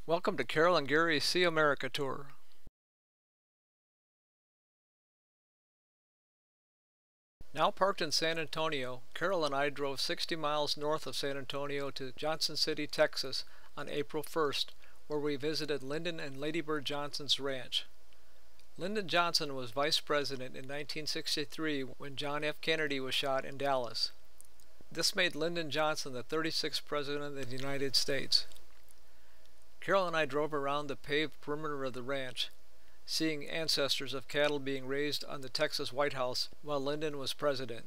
Welcome to Carol and Gary's See America Tour. Now parked in San Antonio, Carol and I drove 60 miles north of San Antonio to Johnson City, Texas on April 1st, where we visited Lyndon and Lady Bird Johnson's ranch. Lyndon Johnson was vice president in 1963 when John F. Kennedy was shot in Dallas. This made Lyndon Johnson the 36th president of the United States. Carol and I drove around the paved perimeter of the ranch, seeing ancestors of cattle being raised on the Texas White House while Lyndon was president.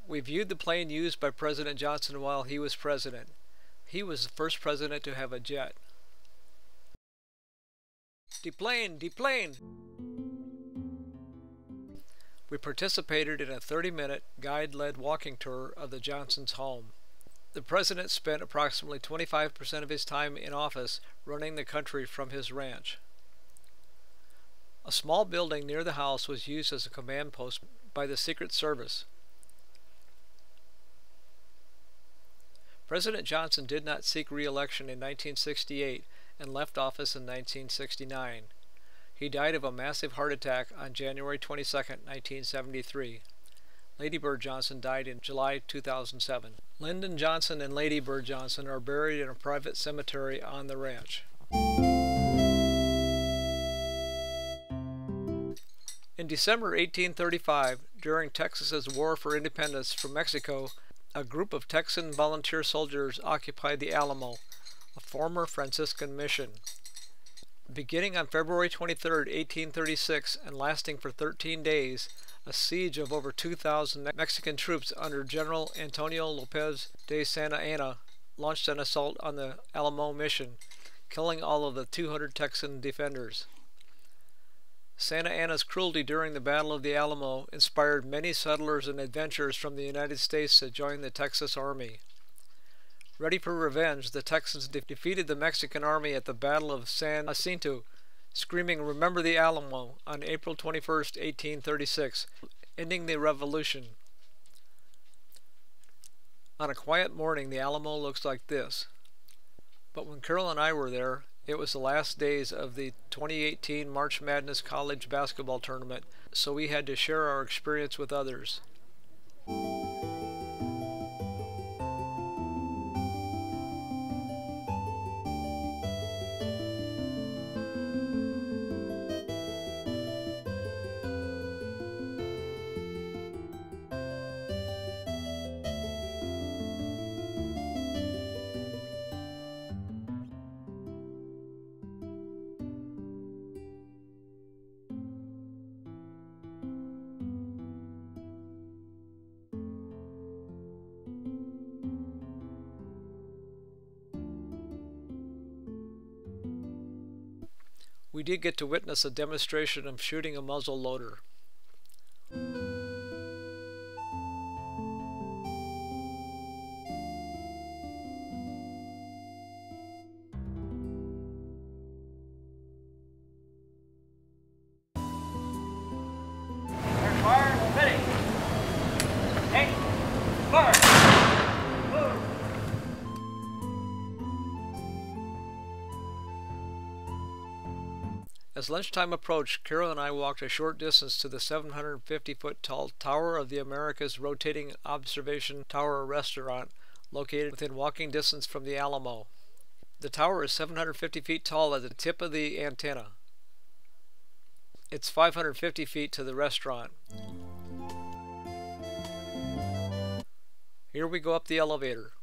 We viewed the plane used by President Johnson while he was president. He was the first president to have a jet. Deplane! Deplane! We participated in a 30-minute guide-led walking tour of the Johnsons' home. The president spent approximately 25% of his time in office running the country from his ranch. A small building near the house was used as a command post by the Secret Service. President Johnson did not seek re-election in 1968 and left office in 1969. He died of a massive heart attack on January 22, 1973. Lady Bird Johnson died in July 2007. Lyndon Johnson and Lady Bird Johnson are buried in a private cemetery on the ranch. In December 1835, during Texas's War for Independence from Mexico, a group of Texan volunteer soldiers occupied the Alamo, a former Franciscan mission. Beginning on February 23, 1836, and lasting for 13 days, a siege of over 2,000 Mexican troops under General Antonio Lopez de Santa Anna launched an assault on the Alamo mission, killing all of the 200 Texan defenders. Santa Anna's cruelty during the Battle of the Alamo inspired many settlers and adventurers from the United States to join the Texas Army. Ready for revenge, the Texans defeated the Mexican army at the Battle of San Jacinto, screaming "Remember the Alamo" on April 21, 1836, ending the revolution. On a quiet morning, the Alamo looks like this. But when Carol and I were there, it was the last days of the 2018 March Madness College Basketball Tournament, so we had to share our experience with others. We did get to witness a demonstration of shooting a muzzle loader. Fire, ready. Hey, fire. Move. As lunchtime approached, Carol and I walked a short distance to the 750-foot tall Tower of the Americas rotating observation tower restaurant located within walking distance from the Alamo. The tower is 750 feet tall at the tip of the antenna. It's 550 feet to the restaurant. Here we go up the elevator.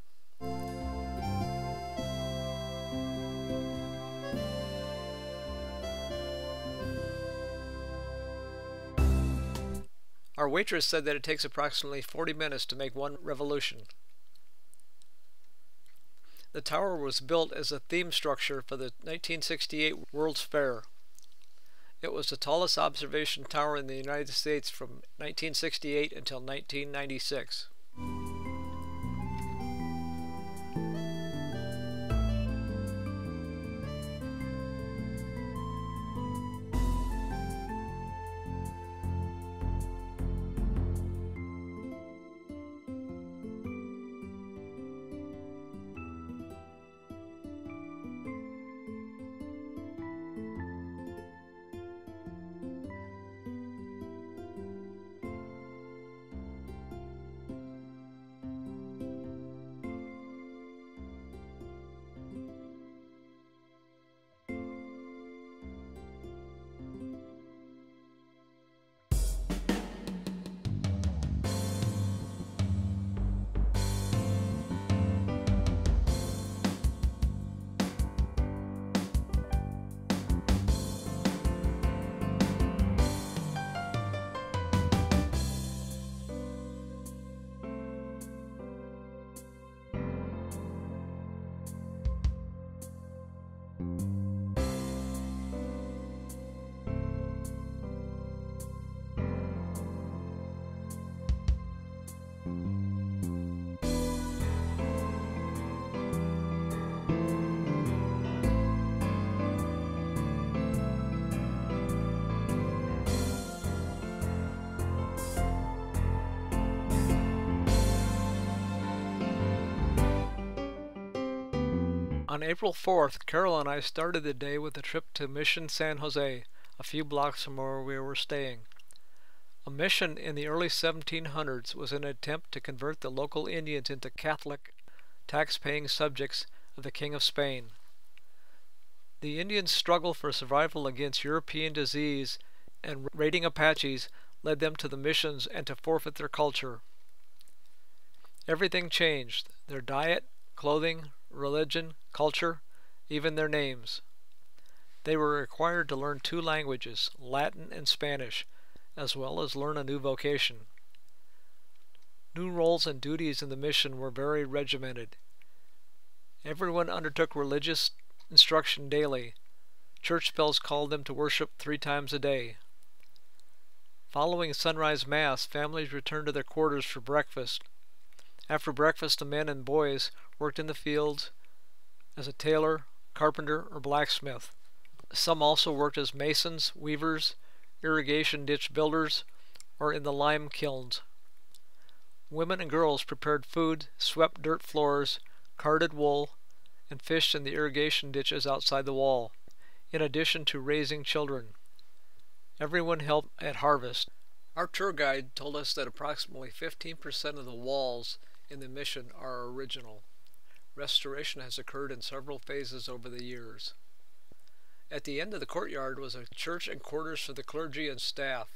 Our waitress said that it takes approximately 40 minutes to make one revolution. The tower was built as a theme structure for the 1968 World's Fair. It was the tallest observation tower in the United States from 1968 until 1996. On April 4th, Carol and I started the day with a trip to Mission San Jose, a few blocks from where we were staying. A mission in the early 1700s was an attempt to convert the local Indians into Catholic, tax-paying subjects of the King of Spain. The Indians' struggle for survival against European disease and raiding Apaches led them to the missions and to forfeit their culture. Everything changed: their diet, clothing, religion, culture, even their names. They were required to learn 2 languages, Latin and Spanish, as well as learn a new vocation. New roles and duties in the mission were very regimented. Everyone undertook religious instruction daily. Church bells called them to worship 3 times a day. Following sunrise mass, families returned to their quarters for breakfast. After breakfast, the men and boys worked in the fields as a tailor, carpenter, or blacksmith. Some also worked as masons, weavers, irrigation ditch builders, or in the lime kilns. Women and girls prepared food, swept dirt floors, carded wool, and fished in the irrigation ditches outside the wall, in addition to raising children. Everyone helped at harvest. Our tour guide told us that approximately 15% of the walls in the mission are original. Restoration has occurred in several phases over the years. At the end of the courtyard was a church and quarters for the clergy and staff.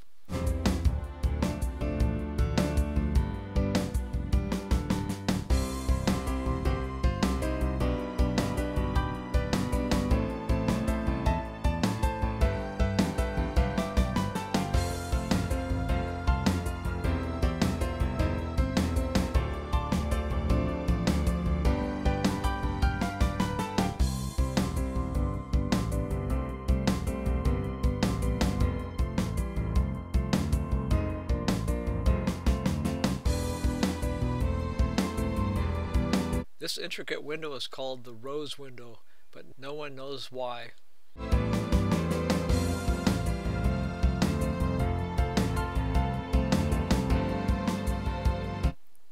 This intricate window is called the rose window, but no one knows why.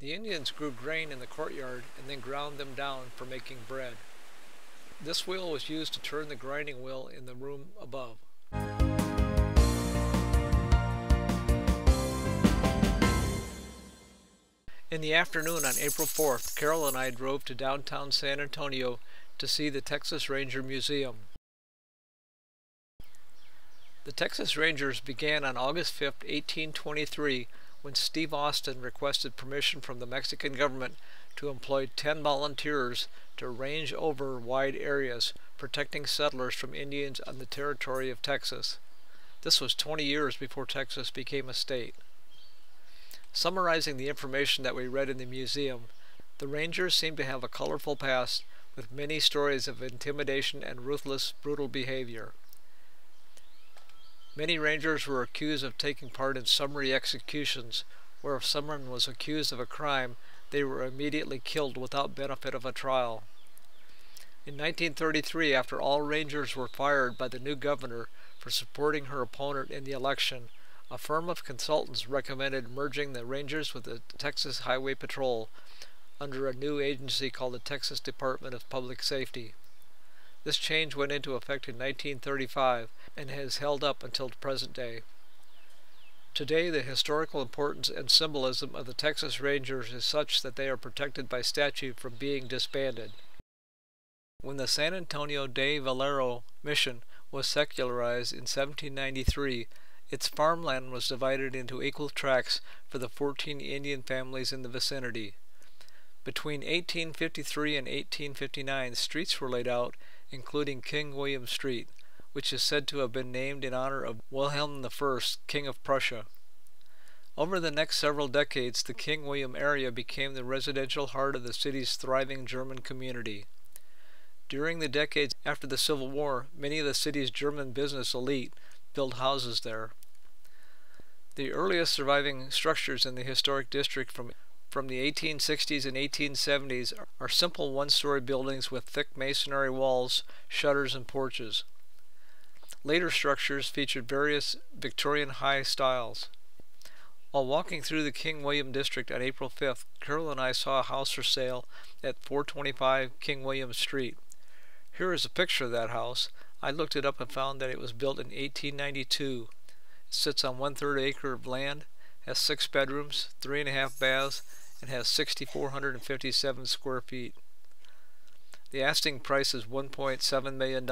The Indians grew grain in the courtyard and then ground them down for making bread. This wheel was used to turn the grinding wheel in the room above. In the afternoon on April 4th, Carol and I drove to downtown San Antonio to see the Texas Ranger Museum. The Texas Rangers began on August 5, 1823, when Steve Austin requested permission from the Mexican government to employ 10 volunteers to range over wide areas, protecting settlers from Indians on the territory of Texas. This was 20 years before Texas became a state. Summarizing the information that we read in the museum, the Rangers seem to have a colorful past with many stories of intimidation and ruthless, brutal behavior. Many Rangers were accused of taking part in summary executions, where if someone was accused of a crime, they were immediately killed without benefit of a trial. In 1933, after all Rangers were fired by the new governor for supporting her opponent in the election, a firm of consultants recommended merging the Rangers with the Texas Highway Patrol under a new agency called the Texas Department of Public Safety. This change went into effect in 1935 and has held up until the present day. Today, the historical importance and symbolism of the Texas Rangers is such that they are protected by statute from being disbanded. When the San Antonio de Valero mission was secularized in 1793, its farmland was divided into equal tracts for the 14 Indian families in the vicinity. Between 1853 and 1859, streets were laid out, including King William Street, which is said to have been named in honor of Wilhelm I, King of Prussia. Over the next several decades, the King William area became the residential heart of the city's thriving German community. During the decades after the Civil War, many of the city's German business elite built houses there. The earliest surviving structures in the historic district from from the 1860s and 1870s are simple one-story buildings with thick masonry walls, shutters, and porches. Later structures featured various Victorian high styles. While walking through the King William district on April 5th, Carol and I saw a house for sale at 425 King William Street. Here is a picture of that house. I looked it up and found that it was built in 1892. It sits on 1/3 acre of land, has 6 bedrooms, 3.5 baths, and has 6,457 square feet. The asking price is $1.7 million.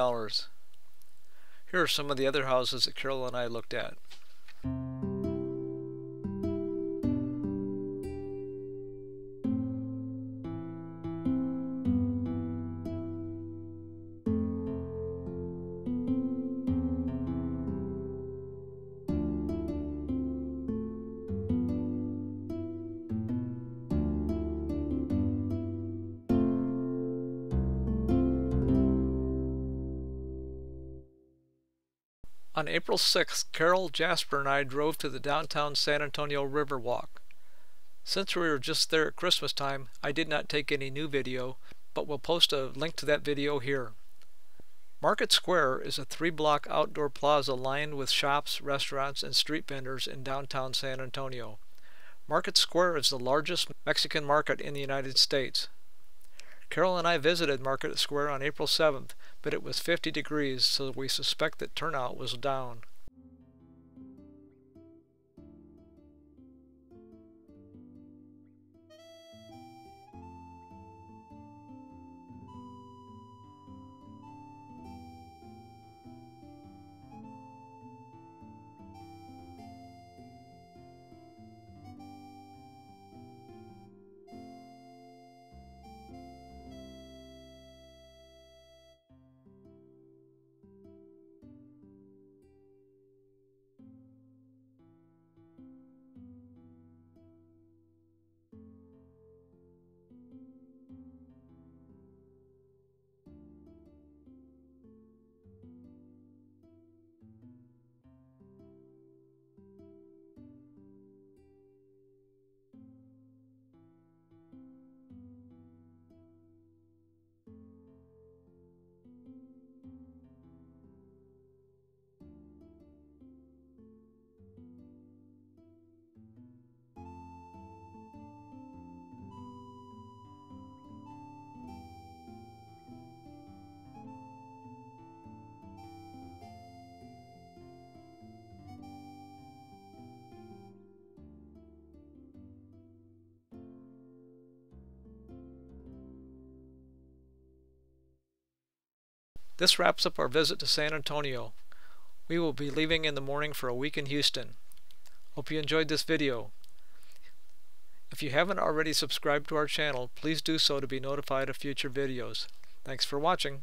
Here are some of the other houses that Carol and I looked at. On April 6th, Carol, Jasper, and I drove to the downtown San Antonio Riverwalk. Since we were just there at Christmas time, I did not take any new video, but we'll post a link to that video here. Market Square is a 3-block outdoor plaza lined with shops, restaurants, and street vendors in downtown San Antonio. Market Square is the largest Mexican market in the United States. Carol and I visited Market Square on April 7th, but it was 50 degrees, so we suspect that turnout was down. This wraps up our visit to San Antonio. We will be leaving in the morning for a week in Houston. Hope you enjoyed this video. If you haven't already subscribed to our channel, please do so to be notified of future videos. Thanks for watching.